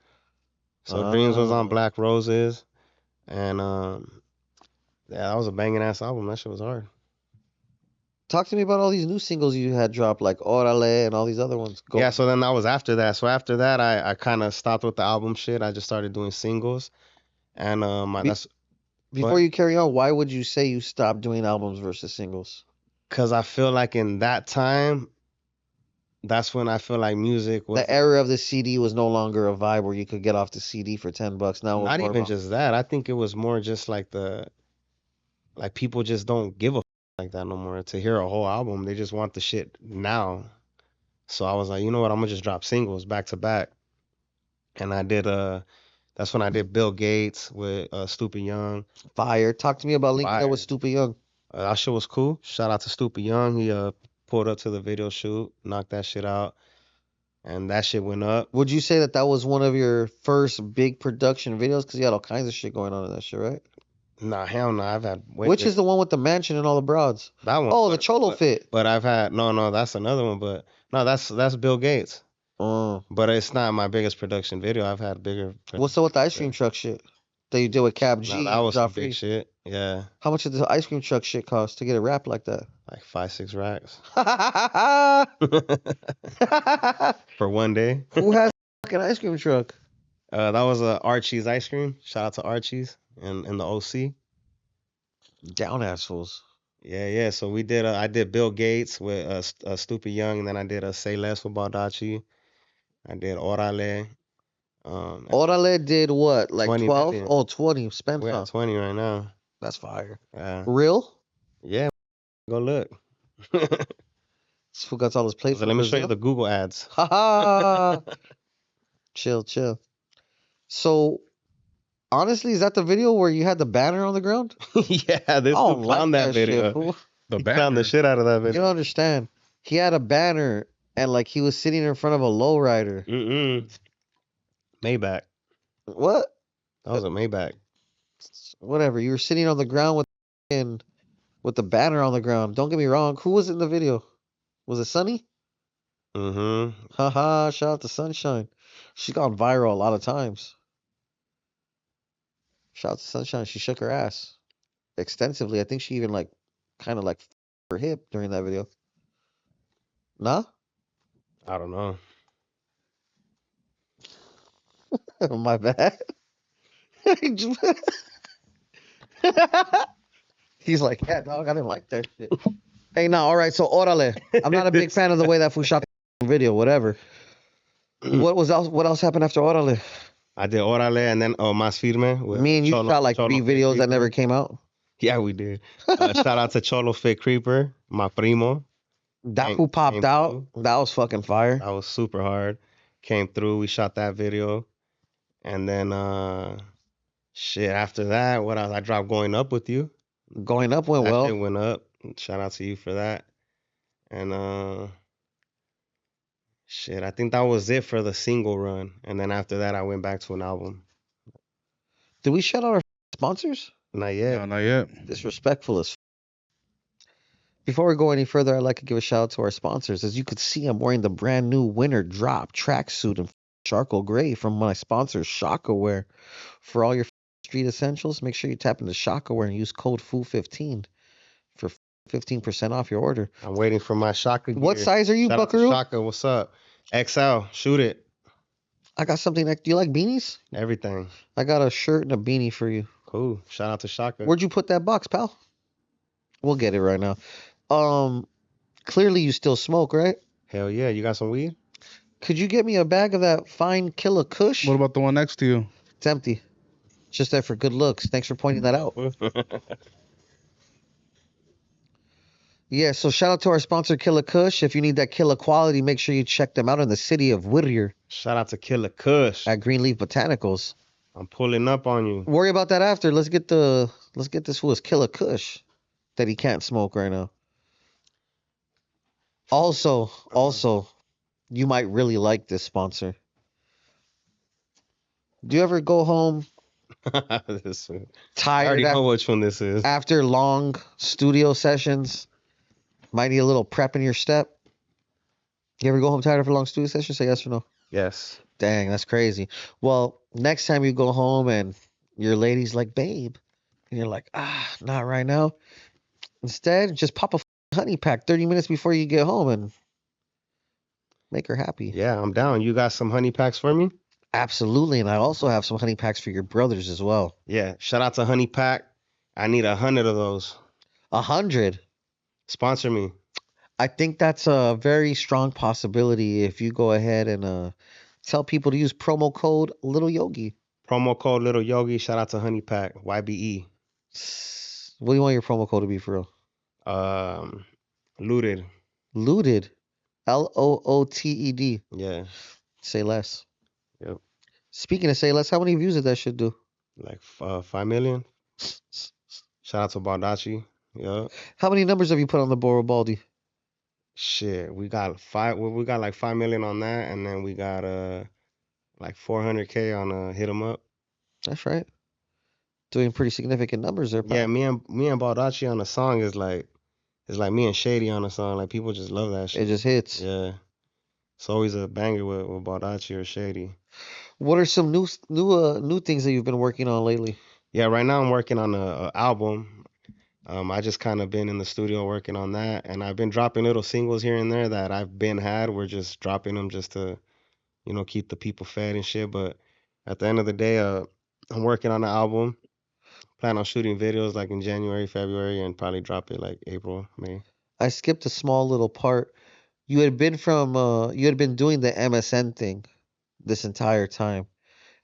So Dreams was on Ah. Black Roses, and yeah, that was a banging ass album. That shit was hard. Talk to me about all these new singles you had dropped, like Orale and all these other ones. Go. Yeah, so then that was after that. So after that, I kind of stopped with the album shit. I just started doing singles, and Be- that's Before you carry on, why would you say you stopped doing albums versus singles? because I feel like in that time, that's when I feel like music was The era of the CD was no longer a vibe where you could get off the CD for $10. Now it's not more even about just that. I think it was more just like people just don't give a like that no more. To hear a whole album, they just want the shit now. So I was like, you know what? I'm gonna just drop singles back to back, and I did that's when I did Bill Gates with Stupid Young. fire. Talk to me about linking up Fire. with Stupid Young. That shit was cool. Shout out to Stupid Young. He pulled up to the video shoot, knocked that shit out, and that shit went up. Would you say that that was one of your first big production videos? Because you had all kinds of shit going on in that shit, right? Nah, hell no. I've had Which is the one with the mansion and all the broads? that one. Oh, the Cholo fit. But I've had no, that's another one. But no, that's Bill Gates. Oh. But it's not my biggest production video. I've had bigger. What's up with the ice cream truck shit that you did with Cab G? Nah, that was some Joffrey? big shit. Yeah, How much did the ice cream truck shit cost to get it wrapped like that? like 5-6 racks for one day. Who has a fucking ice cream truck? That was Archie's ice cream. Shout out to Archie's and the OC. Down assholes. Yeah. So we did. I did Bill Gates with Stupid Young, and then I did Say Less with Baldacci. I did Orale. Orale did what? Like 20 12? million. Oh, 20 spent, We're huh? at 20 right now. That's fire. Yeah. Real? Yeah. Go look. This fool got all his plates. So let me show you the Google ads. Haha. Chill. So, honestly, is that the video where you had the banner on the ground? Yeah, this I dude don't like found that shit, video. fool. The He found the banner. shit out of that You video. don't understand. He had a banner and like he was sitting in front of a lowrider. Maybach. What? That was a Maybach. Whatever. You were sitting on the ground with the banner on the ground. Don't get me wrong. Who was in the video? Was it Sunny? Haha, shout out to Sunshine. She's gone viral a lot of times. Shout out to Sunshine. She shook her ass extensively. I think she even like kind of like her hip during that video. Nah? I don't know. My bad. He's like, yeah, dog, I didn't like that shit. Hey, now, all right, so orale. I'm not a big fan of the way that fool shot the video, whatever. What else happened after orale? I did Orale and then Mas Firme with Me and you Cholo, shot like Cholo 3 Fit videos that Creeper. never came out. Yeah, we did. Shout out to Cholo Fit Creeper, my primo. That who popped out. That was fucking fire. That was super hard. Came through. We shot that video. And then, shit, after that, what else? I dropped Going Up with you. Going Up went That well. shit went up. Shout out to you for that. And, shit, I think that was it for the single run. And then after that, I went back to an album. Did we shout out our sponsors? Not yet. No, not yet. Disrespectful as. Before we go any further, I'd like to give a shout out to our sponsors. As you could see, I'm wearing the brand new Winter Drop tracksuit in charcoal gray from my sponsor, Shockaware. For all your street essentials, make sure you tap into Shockaware and use code FOO15 for 15% off your order. I'm waiting for my Shaka gear. What size are you, Shout out to Buckaroo? Shaka, what's up? XL, shoot it. I got something. Do you like beanies? Everything. I got a shirt and a beanie for you. Cool. Shout out to Shaka. Where'd you put that box, pal? We'll get it right now. Clearly you still smoke, right? Hell yeah. You got some weed? Could you get me a bag of that fine Killer Kush? What about the one next to you? It's empty. Just there for good looks. Thanks for pointing that out. Yeah, so shout out to our sponsor, Killer Kush. If you need that killer quality, make sure you check them out in the city of Whittier Shout out to Killer Kush. at Greenleaf Botanicals. I'm pulling up on you. Worry about that after. Let's get this fool's Killer Kush that he can't smoke right now. Also, you might really like this sponsor. Do you ever go home This one. I tired already know which one this is. after long studio sessions? Might need a little prep in your step. You ever go home tired after a long studio session? Say yes or no. Yes. Dang, that's crazy. Well, next time you go home and your lady's like, babe, and you're like, not right now. Instead, just pop a honey pack 30 minutes before you get home and make her happy. Yeah, I'm down. You got some honey packs for me? Absolutely. And I also have some honey packs for your brothers as well. Yeah. Shout out to Honey Pack. I need 100 of those. 100. Sponsor me. I think that's a very strong possibility if you go ahead and tell people to use promo code Lil Yogi. Promo code Lil Yogi. Shout out to Honey Pack. YBE. What do you want your promo code to be for real? Looted. Looted. LOOTED. Yeah. Say less. Yep. Speaking of say less, how many views did that shit do? Like 5 million. Shout out to Baldacci. Yep. How many numbers have you put on the board with Baldy? Shit, we got like 5 million on that, and then we got like 400K on Hit 'em Up. That's right. Doing pretty significant numbers there, pal. Yeah, me and Baldacci on the song is like me and Shady on the song. Like people just love that shit. It just hits. Yeah, it's always a banger with Baldacci or Shady. What are some new things that you've been working on lately? Yeah, right now I'm working on a album. I just kind of been in the studio working on that, and I've been dropping little singles here and there that I've been had. We're just dropping them just to, keep the people fed and shit. But at the end of the day, I'm working on an album. Plan on shooting videos like in January, February, and probably drop it like April, May. I skipped a small little part. You had been doing the MSN thing this entire time,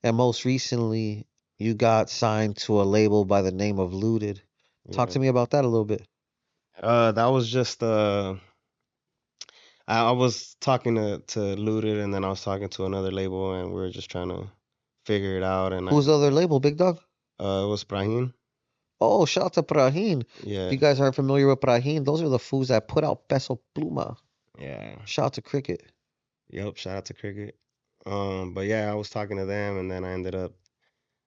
and most recently you got signed to a label by the name of Looted. Talk to me about that a little bit. That was just I was talking to Looted, and then I was talking to another label, and we were just trying to figure it out. And Who's the other label, Big Dog? It was Prahin. Oh, shout out to Prahin. Yeah. If you guys aren't familiar with Prahin, those are the fools that put out Peso Pluma. Yeah. Shout out to Cricket. Yep. Shout out to Cricket. But yeah, I was talking to them, and then I ended up.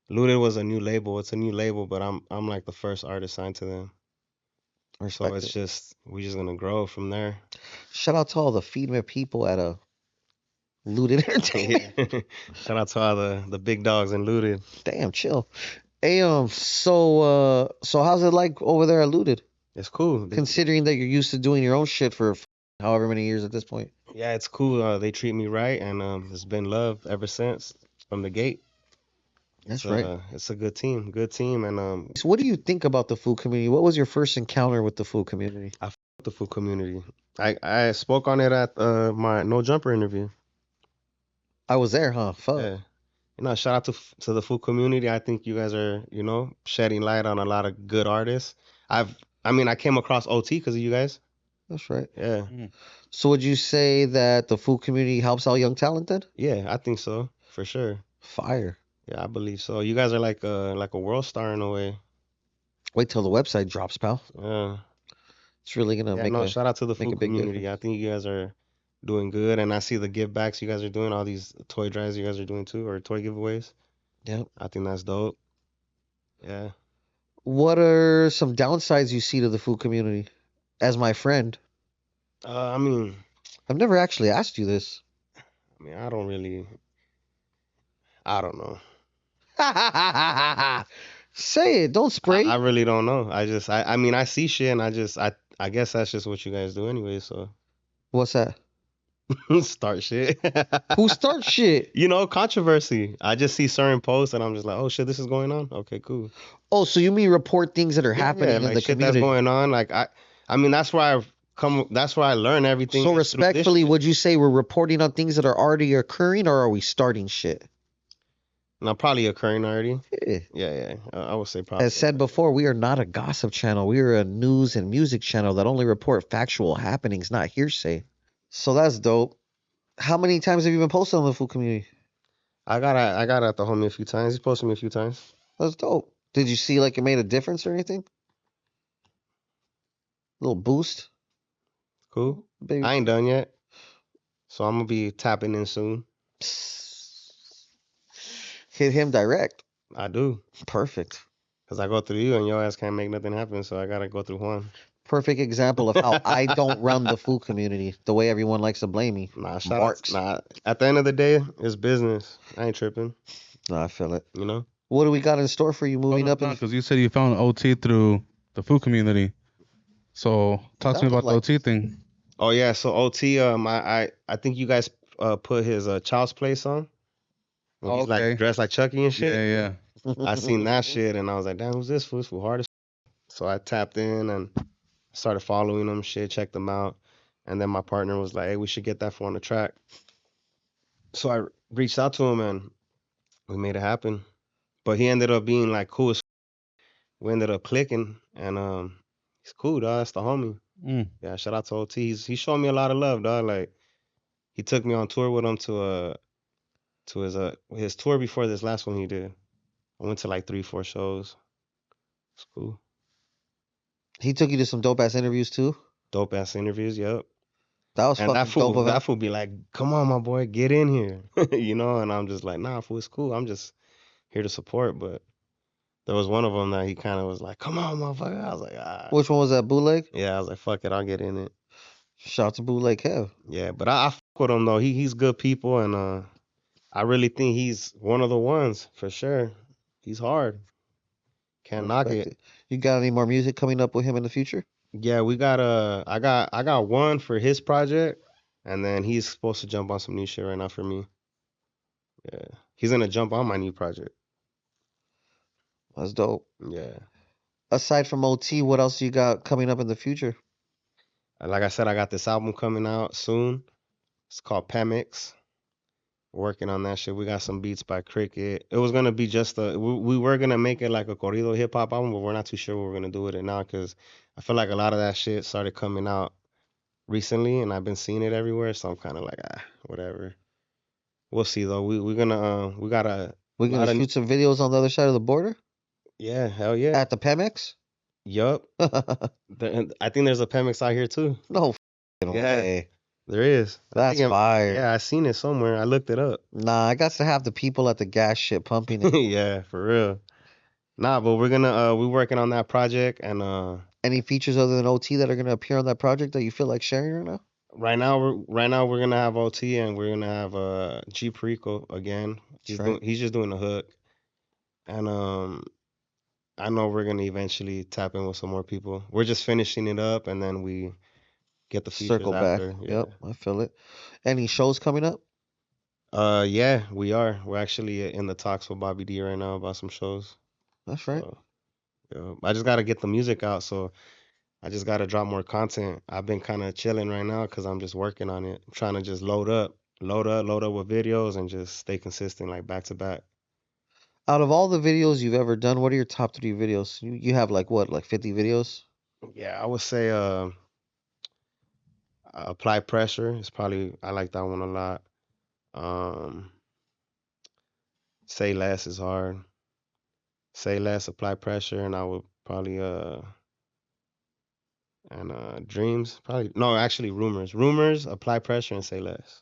Looted was a new label. It's a new label, but I'm like the first artist signed to them. So it's just we're just gonna grow from there. Shout out to all the Feedme people at Looted Entertainment. Shout out to all the big dogs in Looted. Damn, chill. Hey, so how's it like over there at Looted? It's cool. considering that you're used to doing your own shit for however many years at this point. Yeah, it's cool. They treat me right, and it's been love ever since from the gate. That's right. It's a good team, and So what do you think about the food community? What was your first encounter with the food community? I f- with the food community. I spoke on it at my No Jumper interview. I was there, huh? Fuck. Yeah. Shout out to the food community. I think you guys are, shedding light on a lot of good artists. I came across OT because of you guys. That's right. Yeah. So would you say that the food community helps out young talent then? Yeah, I think so, for sure. Fire. Yeah, I believe so. You guys are like a world star in a way. Wait till the website drops, pal. Yeah. It's really gonna make a Shout out to the make a food big community. difference. I think you guys are doing good, and I see the give backs you guys are doing, all these toy drives you guys are doing too, or toy giveaways. Yep. I think that's dope. Yeah. What are some downsides you see to the food community? As my friend, I mean, I've never actually asked you this. I don't know. Say it. Don't spray. I really don't know. I see shit, and I guess that's just what you guys do anyway. So What's that? start shit. Who starts shit? Controversy. I just see certain posts, and I'm just like, oh shit, this is going on. Okay, cool. Oh, so you mean report things that are happening Yeah, in like the shit community? that's going on. Like that's where I've come. That's where I learn everything. So is through this respectfully, shit. would you say we're reporting on things that are already occurring, or are we starting shit? Now probably occurring already. Yeah. Yeah. I would say probably. As said before, we are not a gossip channel. We are a news and music channel that only report factual happenings, not hearsay. So that's dope. How many times have you been posted on the food community? I got at the homie a few times. He's posted me a few times. That's dope. Did you see like it made a difference or anything? Little boost? Cool. Baby. I ain't done yet, so I'm gonna be tapping in soon. Hit him direct. I do. Perfect. Because I go through you and your ass can't make nothing happen, so I gotta go through Juan. Perfect example of how I don't run the food community the way everyone likes to blame me. Nah, at the end of the day, it's business. I ain't tripping. No, I feel it. You know? What do we got in store for you moving up? Because you said you found OT through the food community. So talk to me about the OT thing. Oh yeah, so OT, I think you guys put his Child's Play song. When he's like dressed like Chucky and shit. Yeah. I seen that shit and I was like, damn, who's this fool? This fool hard as So I tapped in and started following him, checked them out. And then my partner was like, hey, we should get that fool on the track. So I reached out to him and we made it happen. But he ended up being like cool as we ended up clicking and he's cool, dog. That's the homie. Yeah, shout out to OT. He showed me a lot of love, dog. Like he took me on tour with him to his tour before this last one he did. I went to like 3-4 shows. It's cool. He took you to some dope ass interviews too. Dope ass interviews, yep. That was fucking dope. That fool be like, come on, my boy, get in here. And I'm just like, nah, fool, it's cool. I'm just here to support. But there was one of them that he kind of was like, come on, motherfucker. I was like, ah. Which one was that, Bootleg? Yeah, I was like, fuck it, I'll get in it. Shout out to Bootleg Kev. Yeah, but I fuck with him though. He's good people, and I really think he's one of the ones for sure. He's hard. Can't knock it. You got any more music coming up with him in the future? Yeah, we got I got one for his project, and then he's supposed to jump on some new shit right now for me. Yeah, he's gonna jump on my new project. That's dope. Yeah. Aside from OT, what else you got coming up in the future? Like I said, I got this album coming out soon. It's called Pemex. Working on that shit. We got some beats by Cricket. It was gonna be just we were gonna make it like a corrido hip hop album, but we're not too sure what we're gonna do with it now because I feel like a lot of that shit started coming out recently, and I've been seeing it everywhere. So I'm kind of like, whatever. We'll see though. We're gonna shoot some videos on the other side of the border. Yeah, hell yeah. At the Pemex. Yup. I think there's a Pemex out here too. No way. There is. That's fire. Yeah, I seen it somewhere. I looked it up. Nah, I got to have the people at the gas shit pumping it. Yeah, for real. Nah, but we're working on that project and any features other than OT that are gonna appear on that project that you feel like sharing right now? Right now we're gonna have OT and we're gonna have G Perico again. He's just doing the hook. And I know we're gonna eventually tap in with some more people. We're just finishing it up, and then we get the features Circle back. after. Yeah. Yep, I feel it. Any shows coming up? Yeah, we are. We're actually in the talks with Bobby D right now about some shows. That's right. So yeah, I just gotta get the music out. So I just gotta drop more content. I've been kind of chilling right now because I'm just working on it. I'm trying to just load up with videos, and just stay consistent, like back to back. Out of all the videos you've ever done, what are your top 3 videos? You have like what, like 50 videos? Yeah, I would say apply pressure is probably, I like that one a lot. Um, say less is hard. Say less, apply pressure, and I would probably and dreams probably, no, actually rumors, apply pressure, and say less.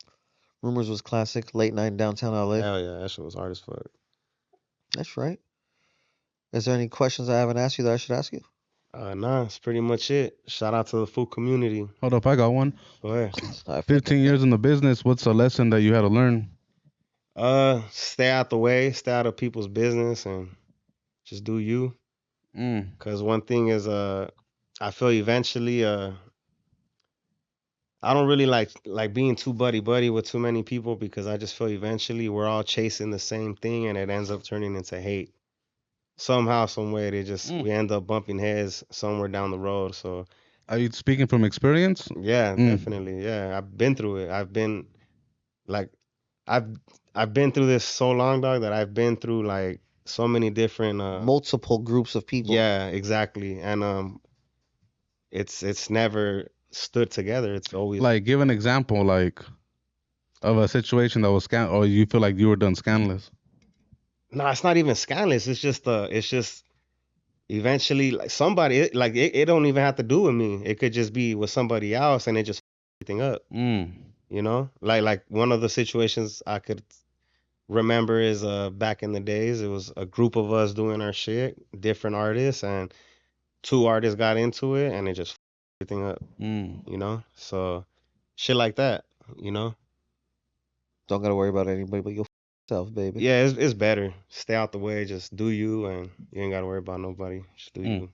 Rumors was classic. Late night in downtown LA. Hell yeah, that shit was hard as fuck. That's right. Is there any questions I haven't asked you that I should ask you? Nah, that's pretty much it. Shout out to the FooCommunity. Hold up, I got one. Go ahead. 15 years in the business. What's a lesson that you had to learn? Stay out the way, stay out of people's business, and just do you. Cause one thing is, I feel eventually, I don't really like being too buddy with too many people, because I just feel eventually we're all chasing the same thing, and it ends up turning into hate. Somehow, some way, we end up bumping heads somewhere down the road. So Are you speaking from experience? yeah, definitely. Yeah, I've been through it. I've been like, I've I've been through this so long, dog, that I've been through like so many different Multiple groups of people. yeah, exactly. And it's never stood together. It's always Like, give an example, like, of a situation that was or you feel like you were done scandalous. no, it's not even scandalous. It's just eventually, like, somebody, it don't even have to do with me. It could just be with somebody else, and it just everything up. You know, like one of the situations I could remember is back in the days, it was a group of us doing our shit, different artists, and 2 artists got into it, and it just everything up. You know, so shit like that. You know, Don't gotta worry about anybody but yourself, baby. yeah, it's better. Stay out the way, just do you, and you ain't gotta worry about nobody. Just do you.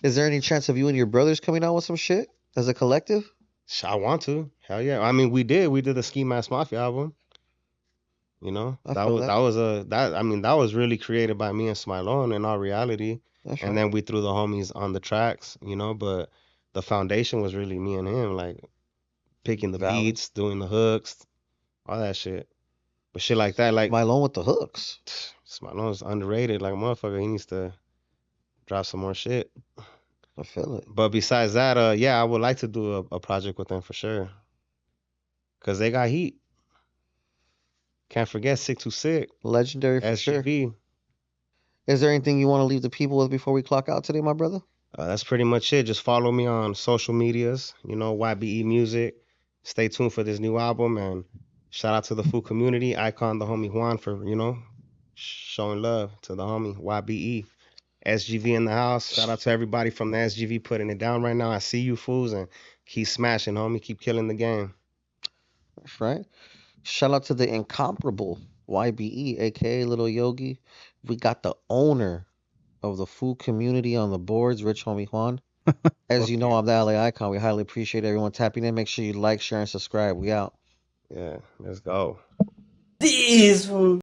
Is there any chance of you and your brothers coming out with some shit as a collective? I want to. Hell yeah. I mean, we did the Ski Mask Mafia album. You know, I feel that. that was really created by me and Smilone in all reality. That's And right. then we threw the homies on the tracks, you know, but the foundation was really me and him, like picking the Valid. beats, doing the hooks, all that shit. But shit like that, like Mylone with the hooks. Smilone's underrated, like motherfucker. He needs to drop some more shit. I feel it. But besides that, yeah, I would like to do a project with them for sure. Cause they got heat. Can't forget 626. Legendary for sure. SGV. Is there anything you want to leave the people with before we clock out today, my brother? That's pretty much it. Just follow me on social medias, you know, YBE Music. Stay tuned for this new album, and shout out to the FooCommunity, Eyekon, the homie Juan, for, you know, showing love to the homie YBE. SGV in the house. Shout out to everybody from the SGV putting it down right now. I see you fools, and keep smashing, homie. Keep killing the game. That's right. Shout out to the incomparable YBE, aka Lil Yogi. We got the owner of the FooCommunity on the boards, Rich Homie Juan. As you know, I'm the LA Icon. We highly appreciate everyone tapping in. Make sure you like, share, and subscribe. We out. Yeah, let's go. These